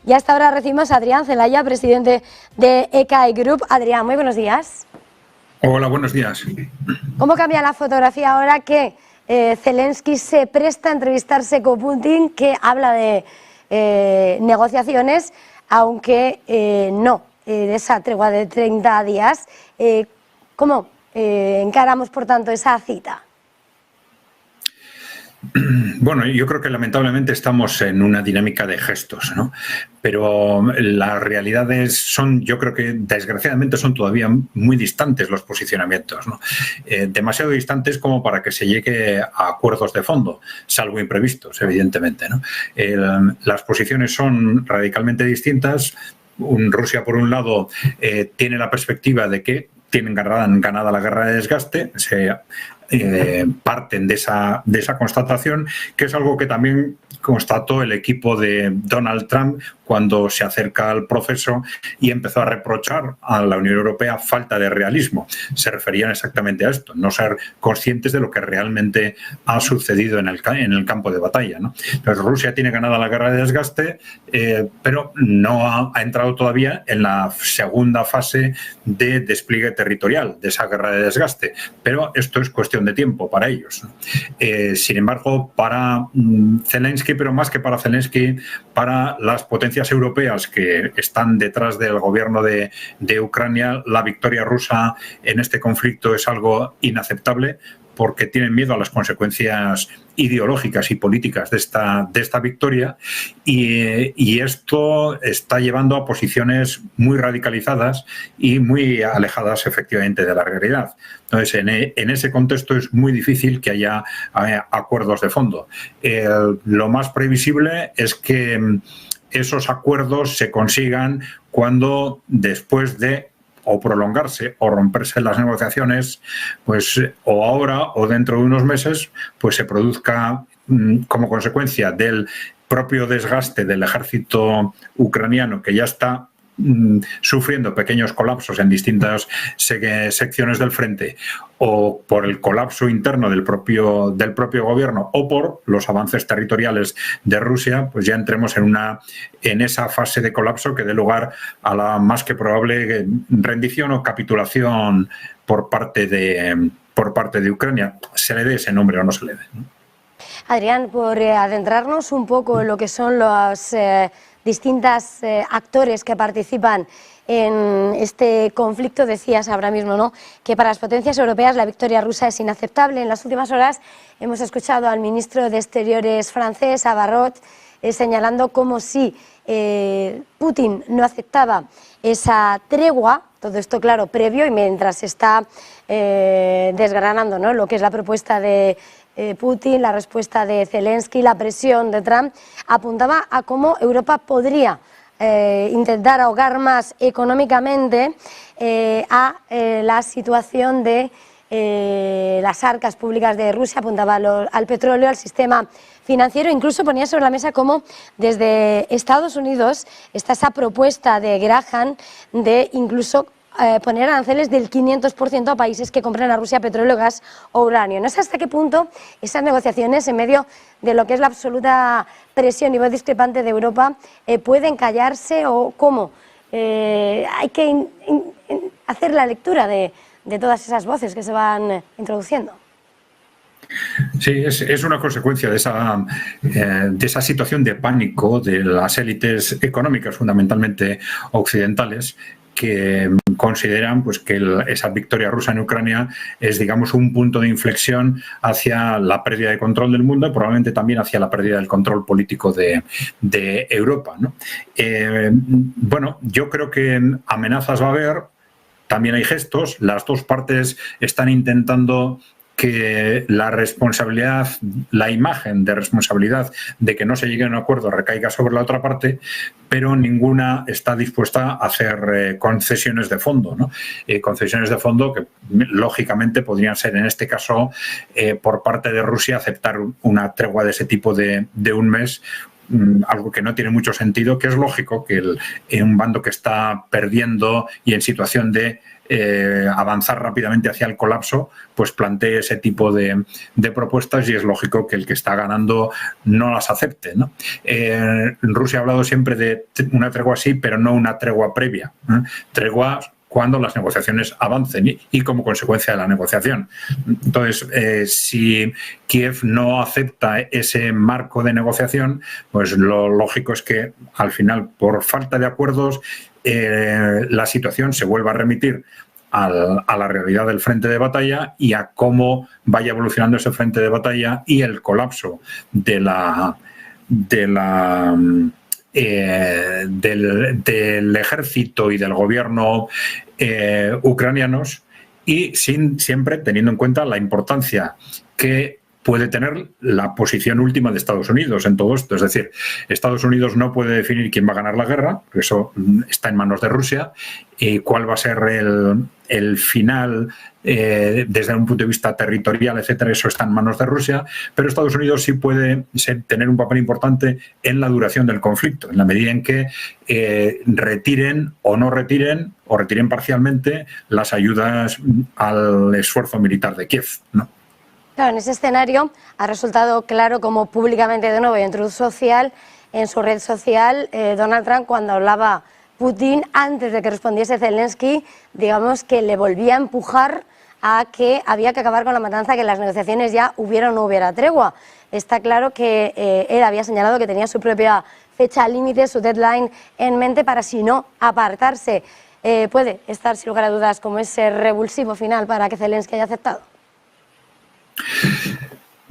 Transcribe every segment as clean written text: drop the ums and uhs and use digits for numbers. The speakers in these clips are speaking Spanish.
Y hasta ahora recibimos a Adrián Celaya, presidente de EKAI Group. Adrián, muy buenos días. Hola, buenos días. ¿Cómo cambia la fotografía ahora que Zelensky se presta a entrevistarse con Putin, que habla de negociaciones, aunque no de esa tregua de 30 días? ¿Cómo encaramos, por tanto, esa cita? Bueno, yo creo que lamentablemente estamos en una dinámica de gestos, ¿no? Pero las realidades son, yo creo que desgraciadamente son todavía muy distantes los posicionamientos, ¿no? Demasiado distantes como para que se llegue a acuerdos de fondo, salvo imprevistos, evidentemente, ¿no? Las posiciones son radicalmente distintas. Rusia, por un lado, tiene la perspectiva de que tienen ganada la guerra de desgaste, parten de esa constatación, que es algo que también constató el equipo de Donald Trump cuando se acerca al proceso y empezó a reprochar a la Unión Europea falta de realismo. Se referían exactamente a esto, no ser conscientes de lo que realmente ha sucedido en el campo de batalla, ¿no? Entonces, Rusia tiene ganada la guerra de desgaste, pero no ha entrado todavía en la segunda fase de despliegue territorial de esa guerra de desgaste, pero esto es cuestión de tiempo para ellos, ¿no? Sin embargo, para Zelensky, pero más que para Zelensky, para las potencias europeas que están detrás del gobierno de Ucrania, la victoria rusa en este conflicto es algo inaceptable, porque tienen miedo a las consecuencias ideológicas y políticas de esta victoria, y esto está llevando a posiciones muy radicalizadas y muy alejadas efectivamente de la realidad. Entonces, en ese contexto es muy difícil que haya acuerdos de fondo. Lo más previsible es que esos acuerdos se consigan cuando, después de o prolongarse o romperse las negociaciones, pues o ahora o dentro de unos meses, pues se produzca como consecuencia del propio desgaste del ejército ucraniano, que ya está sufriendo pequeños colapsos en distintas secciones del frente, o por el colapso interno del propio gobierno, o por los avances territoriales de Rusia, pues ya entremos en esa fase de colapso que dé lugar a la más que probable rendición o capitulación por parte de Ucrania. Se le dé ese nombre o no se le dé, ¿no? Adrián, por adentrarnos un poco en lo que son los distintos actores que participan en este conflicto, decías ahora mismo, ¿no?, que para las potencias europeas la victoria rusa es inaceptable. En las últimas horas hemos escuchado al ministro de Exteriores francés, a Barrot, señalando como si Putin no aceptaba esa tregua, todo esto claro previo y mientras se está desgranando, ¿no?, lo que es la propuesta de Putin, la respuesta de Zelensky, la presión de Trump, apuntaba a cómo Europa podría intentar ahogar más económicamente a la situación de las arcas públicas de Rusia, apuntaba al petróleo, al sistema financiero. Incluso ponía sobre la mesa cómo desde Estados Unidos está esa propuesta de Graham de incluso poner aranceles del 500% a países que compran a Rusia petróleo, gas o uranio. No sé hasta qué punto esas negociaciones, en medio de lo que es la absoluta presión y voz discrepante de Europa, pueden callarse, o cómo hay que hacer la lectura de todas esas voces que se van introduciendo. Sí, es una consecuencia de esa situación de pánico de las élites económicas, fundamentalmente occidentales, que consideran pues que esa victoria rusa en Ucrania es, digamos, un punto de inflexión hacia la pérdida de control del mundo y probablemente también hacia la pérdida del control político de Europa, ¿no? Bueno, yo creo que amenazas va a haber, también hay gestos, las dos partes están intentando que la responsabilidad, la imagen de responsabilidad de que no se llegue a un acuerdo recaiga sobre la otra parte, pero ninguna está dispuesta a hacer concesiones de fondo, ¿no? Concesiones de fondo que lógicamente podrían ser, en este caso, por parte de Rusia, aceptar una tregua de ese tipo de un mes, algo que no tiene mucho sentido, que es lógico que un bando que está perdiendo y en situación de avanzar rápidamente hacia el colapso, pues plantee ese tipo de propuestas, y es lógico que el que está ganando no las acepte, ¿no? Rusia ha hablado siempre de una tregua así, pero no una tregua previa, ¿eh? Tregua cuando las negociaciones avancen y como consecuencia de la negociación. Entonces, si Kiev no acepta ese marco de negociación, pues lo lógico es que al final, por falta de acuerdos, la situación se vuelva a remitir a la realidad del frente de batalla y a cómo vaya evolucionando ese frente de batalla y el colapso del ejército y del gobierno ucranianos, y siempre teniendo en cuenta la importancia que puede tener la posición última de Estados Unidos en todo esto. Es decir, Estados Unidos no puede definir quién va a ganar la guerra, porque eso está en manos de Rusia, y cuál va a ser el final desde un punto de vista territorial, etcétera, eso está en manos de Rusia, pero Estados Unidos sí puede tener un papel importante en la duración del conflicto, en la medida en que retiren o no retiren, o retiren parcialmente las ayudas al esfuerzo militar de Kiev, ¿no? Claro, en ese escenario ha resultado claro como públicamente, de nuevo, y en Truth Social, en su red social, Donald Trump, cuando hablaba Putin, antes de que respondiese Zelensky, digamos que le volvía a empujar a que había que acabar con la matanza, que en las negociaciones ya hubiera o no hubiera tregua. Está claro que él había señalado que tenía su propia fecha límite, su deadline en mente para, si no, apartarse. Puede estar, sin lugar a dudas, como ese revulsivo final para que Zelensky haya aceptado.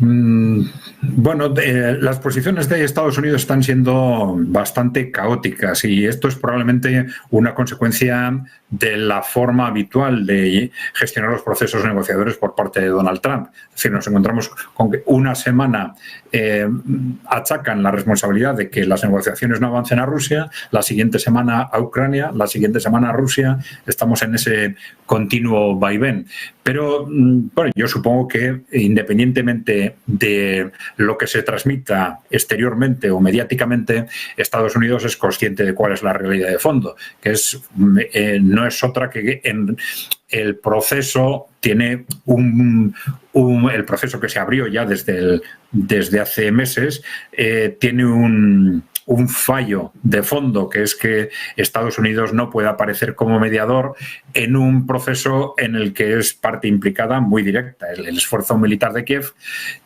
Bueno, las posiciones de Estados Unidos están siendo bastante caóticas, y esto es probablemente una consecuencia de la forma habitual de gestionar los procesos negociadores por parte de Donald Trump. Es decir, nos encontramos con que una semana achacan la responsabilidad de que las negociaciones no avancen a Rusia, la siguiente semana a Ucrania, la siguiente semana a Rusia. Estamos en ese continuo vaivén. Pero bueno, yo supongo que independientemente de lo que se transmita exteriormente o mediáticamente, Estados Unidos es consciente de cuál es la realidad de fondo, que es no es otra que el proceso tiene el proceso que se abrió ya desde hace meses, tiene un fallo de fondo, que es que Estados Unidos no puede aparecer como mediador en un proceso en el que es parte implicada muy directa. El esfuerzo militar de Kiev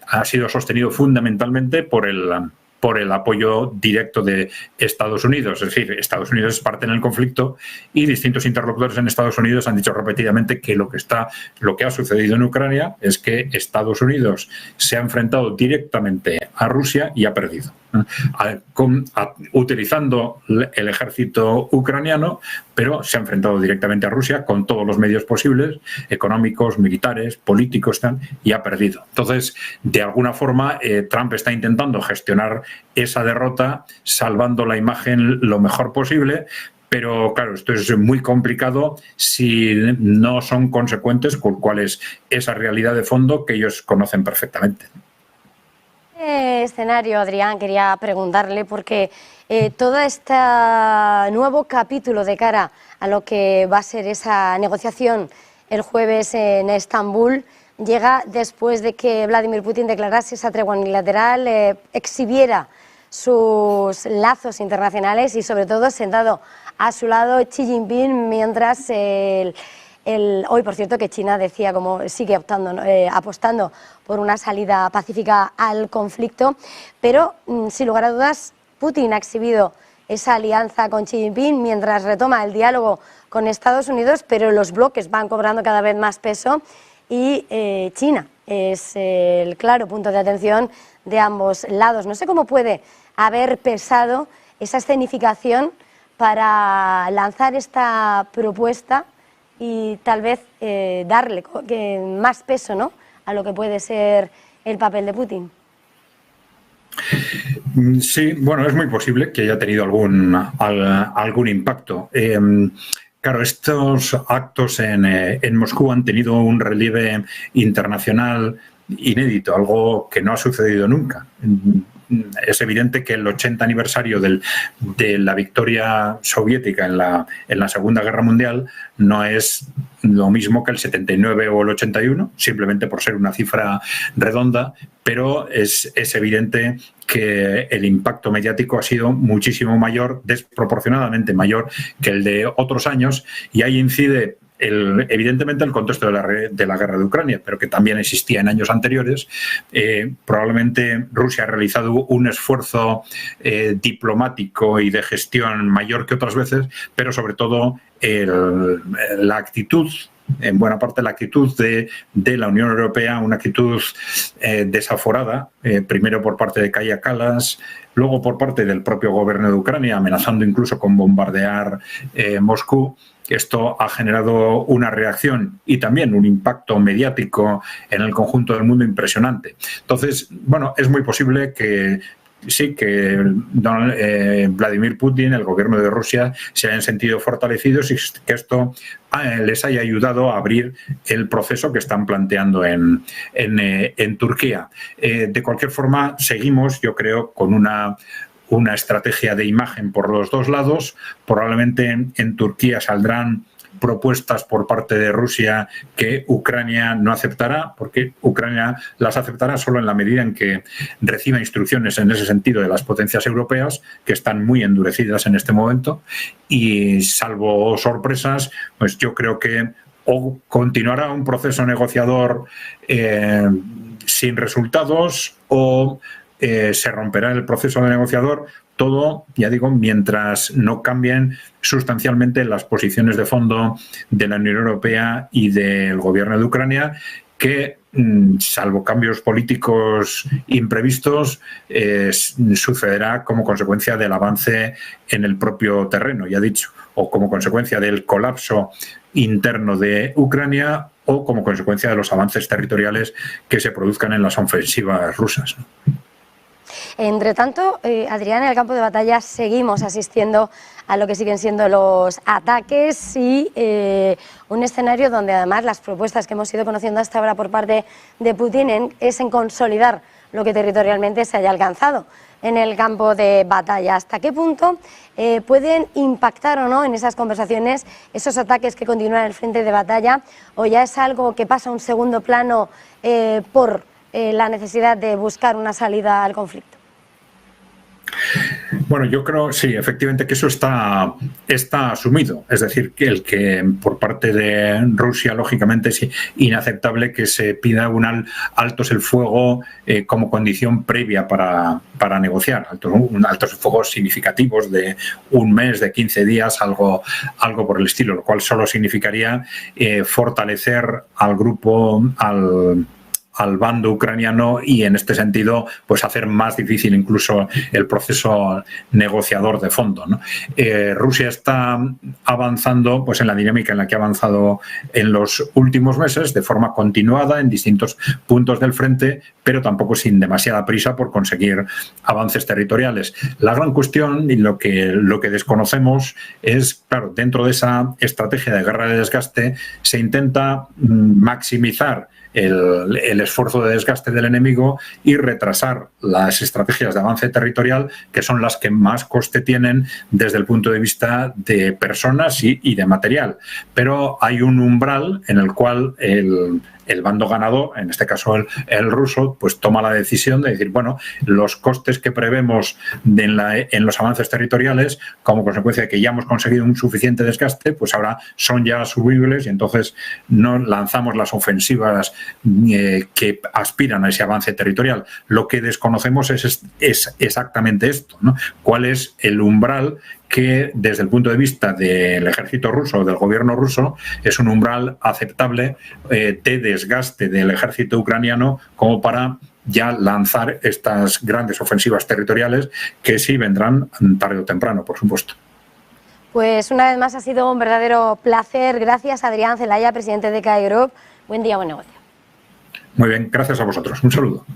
ha sido sostenido fundamentalmente por el apoyo directo de Estados Unidos. Es decir, Estados Unidos es parte en el conflicto, y distintos interlocutores en Estados Unidos han dicho repetidamente que lo que ha sucedido en Ucrania es que Estados Unidos se ha enfrentado directamente a Rusia y ha perdido, utilizando el ejército ucraniano, pero se ha enfrentado directamente a Rusia con todos los medios posibles, económicos, militares, políticos, y ha perdido. Entonces, de alguna forma, Trump está intentando gestionar esa derrota, salvando la imagen lo mejor posible, pero claro, esto es muy complicado si no son consecuentes con cuál es esa realidad de fondo que ellos conocen perfectamente. Escenario, Adrián, quería preguntarle, porque todo este nuevo capítulo de cara a lo que va a ser esa negociación el jueves en Estambul llega después de que Vladimir Putin declarase esa tregua unilateral, exhibiera sus lazos internacionales y sobre todo sentado a su lado Xi Jinping, mientras hoy, por cierto, que China decía como sigue apostando por una salida pacífica al conflicto, pero sin lugar a dudas Putin ha exhibido esa alianza con Xi Jinping mientras retoma el diálogo con Estados Unidos, pero los bloques van cobrando cada vez más peso y China es el claro punto de atención de ambos lados. No sé cómo puede haber pesado esa escenificación para lanzar esta propuesta y tal vez darle más peso, ¿no?, a lo que puede ser el papel de Putin. Sí, bueno, es muy posible que haya tenido algún impacto. Claro, estos actos en Moscú han tenido un relieve internacional inédito, algo que no ha sucedido nunca. es evidente que el 80 aniversario de la victoria soviética en la Segunda Guerra Mundial no es lo mismo que el 79 o el 81, simplemente por ser una cifra redonda, pero es evidente que el impacto mediático ha sido muchísimo mayor, desproporcionadamente mayor que el de otros años, y ahí incide evidentemente el contexto de la guerra de Ucrania, pero que también existía en años anteriores. Probablemente Rusia ha realizado un esfuerzo diplomático y de gestión mayor que otras veces, pero sobre todo la actitud, en buena parte la actitud de la Unión Europea, una actitud desaforada, primero por parte de Kaja Kallas, luego por parte del propio gobierno de Ucrania, amenazando incluso con bombardear Moscú. Esto ha generado una reacción y también un impacto mediático en el conjunto del mundo impresionante. Entonces, bueno, es muy posible que sí, que Vladimir Putin, el gobierno de Rusia, se hayan sentido fortalecidos y que esto les haya ayudado a abrir el proceso que están planteando en Turquía. De cualquier forma, seguimos, yo creo, con una estrategia de imagen por los dos lados. Probablemente en Turquía saldrán propuestas por parte de Rusia que Ucrania no aceptará, porque Ucrania las aceptará solo en la medida en que reciba instrucciones en ese sentido de las potencias europeas, que están muy endurecidas en este momento, y salvo sorpresas, pues yo creo que o continuará un proceso negociador sin resultados o se romperá el proceso de negociador, todo, ya digo, mientras no cambien sustancialmente las posiciones de fondo de la Unión Europea y del gobierno de Ucrania, que, salvo cambios políticos imprevistos, sucederá como consecuencia del avance en el propio terreno, ya dicho, o como consecuencia del colapso interno de Ucrania o como consecuencia de los avances territoriales que se produzcan en las ofensivas rusas. Entre tanto, Adrián, en el campo de batalla seguimos asistiendo a lo que siguen siendo los ataques y un escenario donde además las propuestas que hemos ido conociendo hasta ahora por parte de Putin es en consolidar lo que territorialmente se haya alcanzado en el campo de batalla. ¿Hasta qué punto pueden impactar o no en esas conversaciones esos ataques que continúan en el frente de batalla, o ya es algo que pasa a un segundo plano por la necesidad de buscar una salida al conflicto? Bueno, yo creo, sí, efectivamente que eso está asumido. Es decir, que por parte de Rusia, lógicamente, es inaceptable que se pida un altos el fuego como condición previa para negociar. Altos fuegos significativos de un mes, de 15 días, algo por el estilo, lo cual solo significaría fortalecer al grupo, al bando ucraniano, y en este sentido pues hacer más difícil incluso el proceso negociador de fondo, ¿no? Rusia está avanzando pues en la dinámica en la que ha avanzado en los últimos meses, de forma continuada en distintos puntos del frente, pero tampoco sin demasiada prisa por conseguir avances territoriales. La gran cuestión y lo que desconocemos es, claro, dentro de esa estrategia de guerra de desgaste se intenta maximizar el esfuerzo de desgaste del enemigo y retrasar las estrategias de avance territorial, que son las que más coste tienen desde el punto de vista de personas y de material. Pero hay un umbral en el cual el bando ganador, en este caso el ruso, pues toma la decisión de decir, bueno, los costes que prevemos en los avances territoriales, como consecuencia de que ya hemos conseguido un suficiente desgaste, pues ahora son ya asumibles, y entonces no lanzamos las ofensivas que aspiran a ese avance territorial. Lo que desconocemos es exactamente esto, ¿no? ¿Cuál es el umbral que desde el punto de vista del ejército ruso, del gobierno ruso, es un umbral aceptable de desgaste del ejército ucraniano como para ya lanzar estas grandes ofensivas territoriales, que sí vendrán tarde o temprano, por supuesto? Pues una vez más ha sido un verdadero placer. Gracias, Adrián Celaya, presidente de CAE Group. Buen día, buen negocio. Muy bien, gracias a vosotros. Un saludo.